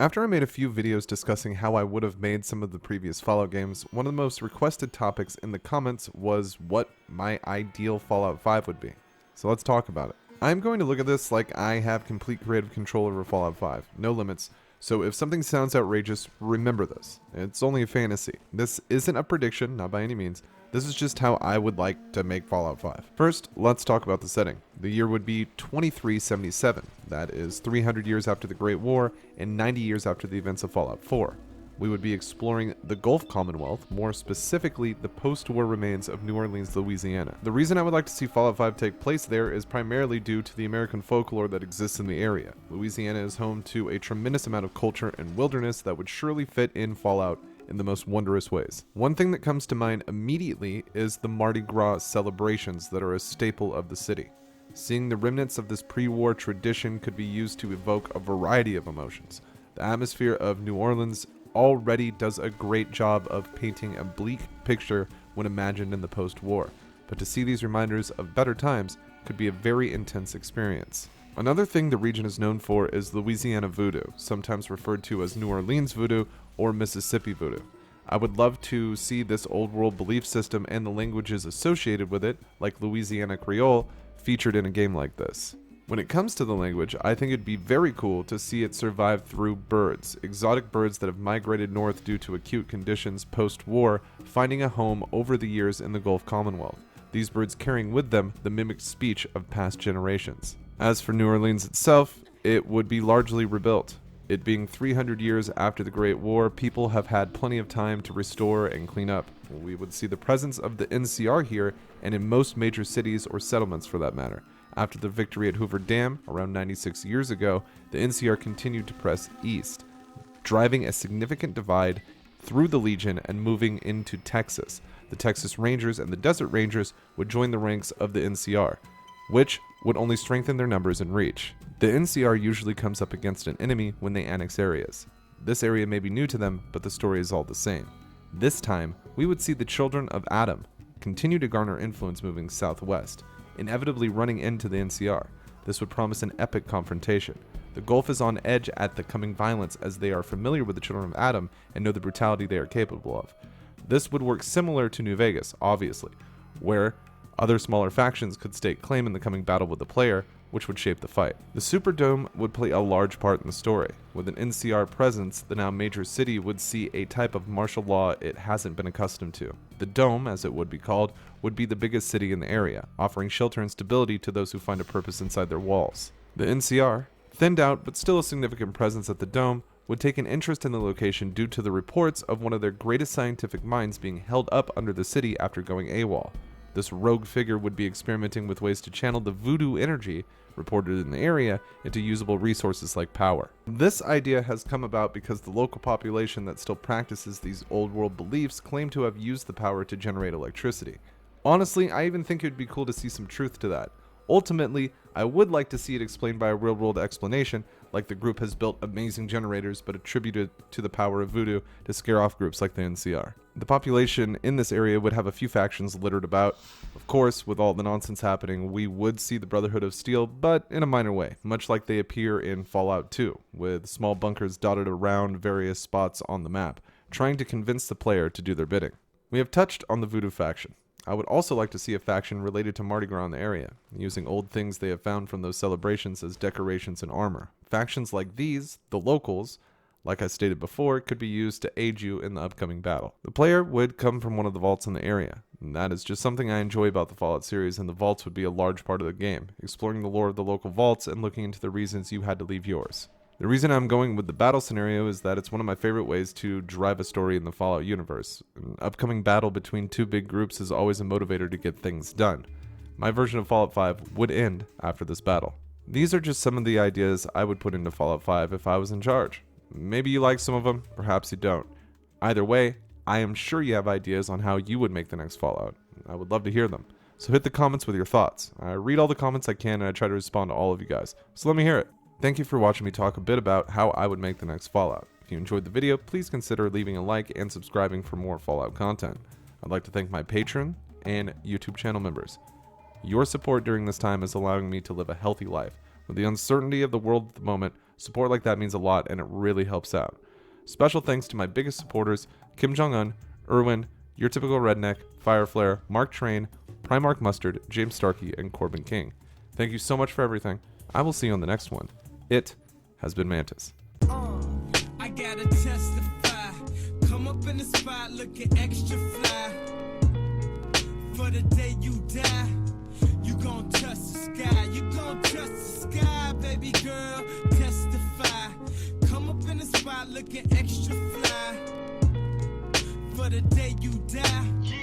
After I made a few videos discussing how I would have made some of the previous Fallout games, one of the most requested topics in the comments was what my ideal Fallout 5 would be. So let's talk about it. I'm going to look at this like I have complete creative control over Fallout 5, no limits. So if something sounds outrageous, remember this. It's only a fantasy. This isn't a prediction, not by any means. This is just how I would like to make Fallout 5. First, let's talk about the setting. The year would be 2377. That is 300 years after the Great War and 90 years after the events of Fallout 4. We would be exploring the Gulf Commonwealth, more specifically the post-war remains of New Orleans, Louisiana. The reason I would like to see Fallout 5 take place there is primarily due to the American folklore that exists in the area. Louisiana is home to a tremendous amount of culture and wilderness that would surely fit in Fallout in the most wondrous ways. One thing that comes to mind immediately is the Mardi Gras celebrations that are a staple of the city. Seeing the remnants of this pre-war tradition could be used to evoke a variety of emotions. The atmosphere of New Orleans already does a great job of painting a bleak picture when imagined in the post-war, but to see these reminders of better times could be a very intense experience. Another thing the region is known for is Louisiana Voodoo, sometimes referred to as New Orleans Voodoo or Mississippi Voodoo. I would love to see this old world belief system and the languages associated with it, like Louisiana Creole, featured in a game like this. When it comes to the language, I think it'd be very cool to see it survive through birds, exotic birds that have migrated north due to acute conditions post-war, finding a home over the years in the Gulf Commonwealth. These birds carrying with them the mimicked speech of past generations. As for New Orleans itself, it would be largely rebuilt. It being 300 years after the Great War, people have had plenty of time to restore and clean up. We would see the presence of the NCR here and in most major cities or settlements for that matter. After the victory at Hoover Dam around 96 years ago, the NCR continued to press east, driving a significant divide through the Legion and moving into Texas. The Texas Rangers and the Desert Rangers would join the ranks of the NCR, which would only strengthen their numbers and reach. The NCR usually comes up against an enemy when they annex areas. This area may be new to them, but the story is all the same. This time, we would see the children of Adam continue to garner influence moving southwest, inevitably running into the NCR. This would promise an epic confrontation. The Gulf is on edge at the coming violence as they are familiar with the children of Adam and know the brutality they are capable of. This would work similar to New Vegas, obviously, where other smaller factions could stake claim in the coming battle with the player, which would shape the fight. The Superdome would play a large part in the story. With an NCR presence, the now major city would see a type of martial law it hasn't been accustomed to. The Dome, as it would be called, would be the biggest city in the area, offering shelter and stability to those who find a purpose inside their walls. The NCR, thinned out but still a significant presence at the Dome, would take an interest in the location due to the reports of one of their greatest scientific minds being held up under the city after going AWOL. This rogue figure would be experimenting with ways to channel the voodoo energy reported in the area into usable resources like power. This idea has come about because the local population that still practices these old world beliefs claim to have used the power to generate electricity. Honestly, I even think it would be cool to see some truth to that. Ultimately, I would like to see it explained by a real world explanation, like the group has built amazing generators but attributed to the power of voodoo to scare off groups like the NCR. The population in this area would have a few factions littered about. Of course, with all the nonsense happening, we would see the Brotherhood of Steel, but in a minor way, much like they appear in Fallout 2, with small bunkers dotted around various spots on the map, trying to convince the player to do their bidding. We have touched on the voodoo faction. I would also like to see a faction related to Mardi Gras in the area, using old things they have found from those celebrations as decorations and armor. Factions like these, the locals, like I stated before, could be used to aid you in the upcoming battle. The player would come from one of the vaults in the area, and that is just something I enjoy about the Fallout series, and the vaults would be a large part of the game, exploring the lore of the local vaults and looking into the reasons you had to leave yours. The reason I'm going with the battle scenario is that it's one of my favorite ways to drive a story in the Fallout universe. An upcoming battle between two big groups is always a motivator to get things done. My version of Fallout 5 would end after this battle. These are just some of the ideas I would put into Fallout 5 if I was in charge. Maybe you like some of them, perhaps you don't. Either way, I am sure you have ideas on how you would make the next Fallout. I would love to hear them. So hit the comments with your thoughts. I read all the comments I can and I try to respond to all of you guys. So let me hear it. Thank you for watching me talk a bit about how I would make the next Fallout. If you enjoyed the video, please consider leaving a like and subscribing for more Fallout content. I'd like to thank my Patreon and YouTube channel members. Your support during this time is allowing me to live a healthy life. With the uncertainty of the world at the moment, Support like that means a lot, and it really helps out. Special thanks to my biggest supporters, Kim Jong-un, Irwin, Your Typical Redneck, Fireflare, Mark Train, Primark Mustard, James Starkey, and Corbin King. Thank you so much for everything. I will see you on the next one. It has been Mantis. I gotta testify. Come up in the spot looking extra fly. For the day you die, you gon' touch the sky. You gon' touch the sky, baby girl. Testify. Come up in the spot looking extra fly. For the day you die.